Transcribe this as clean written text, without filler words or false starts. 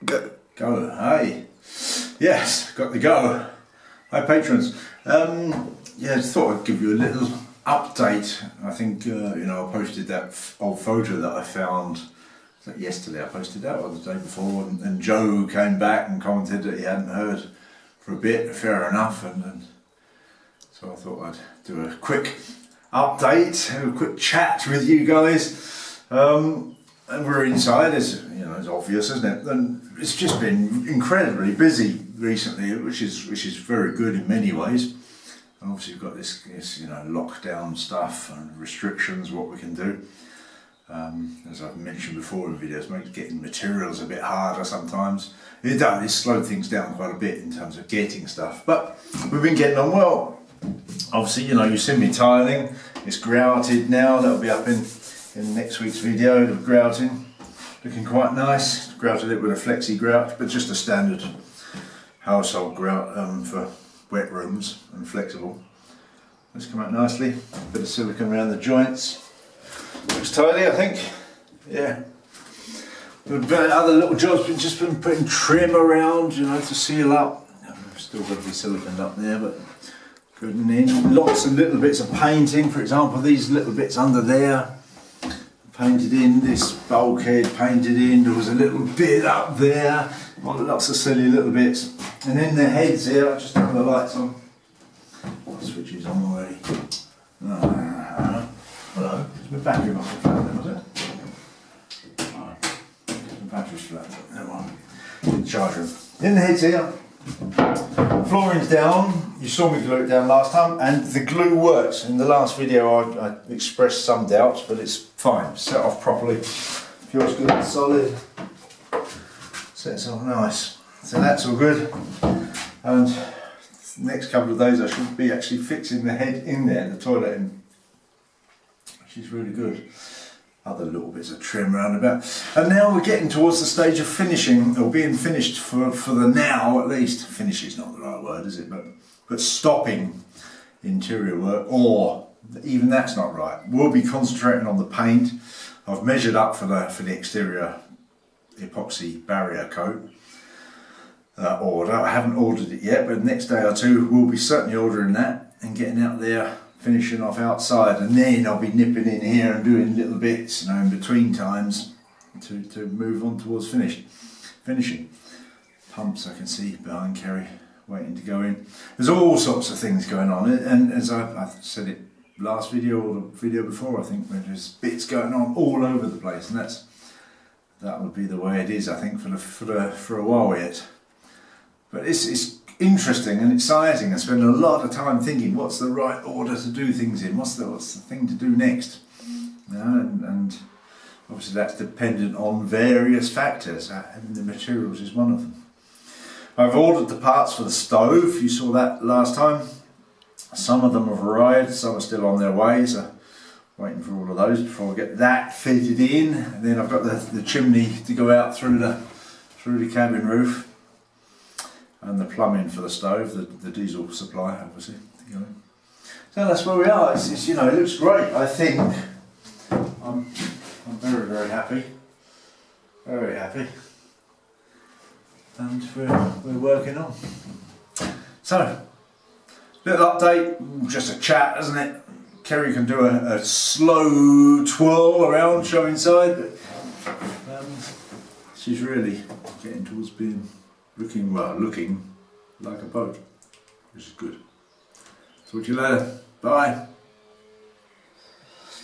Go. Hey. Yes, got the go. Hi patrons. Yeah, just thought I'd give you a little update. I think I posted that old photo that I found. Was that yesterday? I posted that, or the day before, and Joe came back and commented that he hadn't heard for a bit. Fair enough, and so I thought I'd do a quick update, have a quick chat with you guys. And we're inside, as you know, it's obvious, isn't it? And it's just been incredibly busy recently, which is very good in many ways. And obviously we've got this lockdown stuff and restrictions, what we can do. As I've mentioned before in videos, makes getting materials a bit harder sometimes. It's slowed things down quite a bit in terms of getting stuff, but we've been getting on well. Obviously, you've seen me tiling. It's grouted now. That'll be up in next week's video. The grouting, looking quite nice. Grouted it with a flexi grout, but just a standard household grout for wet rooms and flexible. It's come out nicely. Bit of silicone around the joints. Looks tidy, I think. Yeah. But other little jobs, just been putting trim around, to seal up. Still got to be siliconed up there, but good and in. Lots of little bits of painting. For example, these little bits under there, painted in. This bulkhead painted in. There was a little bit up there. Lots of silly little bits. And then the heads here. I just have the lights on. The switch is on already. Hello. Is my battery must be flat then, was it? My battery's flat. Never mind. Charge room. In the heads here. Flooring's down. You saw me glue it down last time, and the glue works. In the last video I expressed some doubts, but it's fine. Set off properly. Feels good and solid. Sets off nice. So that's all good. And the next couple of days I should be actually fixing the head in there, the toilet in, which is really good. Other little bits of trim around about. And now we're getting towards the stage of finishing, or being finished for the now at least. Finish is not the right word, is it? But stopping interior work, or even that's not right. We'll be concentrating on the paint. I've measured up for the exterior epoxy barrier coat order. I haven't ordered it yet, but the next day or two we'll be certainly ordering that and getting out there, finishing off outside, and then I'll be nipping in here and doing little bits, in between times to move on towards finishing. Pumps I can see behind Kerry waiting to go in. There's all sorts of things going on, and as I said it last video or the video before, I think there's bits going on all over the place, and that would be the way it is, I think, for a while yet. But it's interesting and exciting. I spend a lot of time thinking, what's the right order to do things in? What's the thing to do next? And obviously that's dependent on various factors, and the materials is one of them. I've ordered the parts for the stove. You saw that last time. Some of them have arrived, some are still on their way, so waiting for all of those before I get that fitted in. And then I've got the chimney to go out through the cabin roof, and the plumbing for the stove, the diesel supply, obviously. So that's where we are. It's it looks great. I think I'm very, very happy. Very happy. And we're working on. So, little update, just a chat, isn't it? Kerry can do a slow twirl around, show inside, but she's really getting towards being looking like a boat, which is good. Talk to you later. Bye.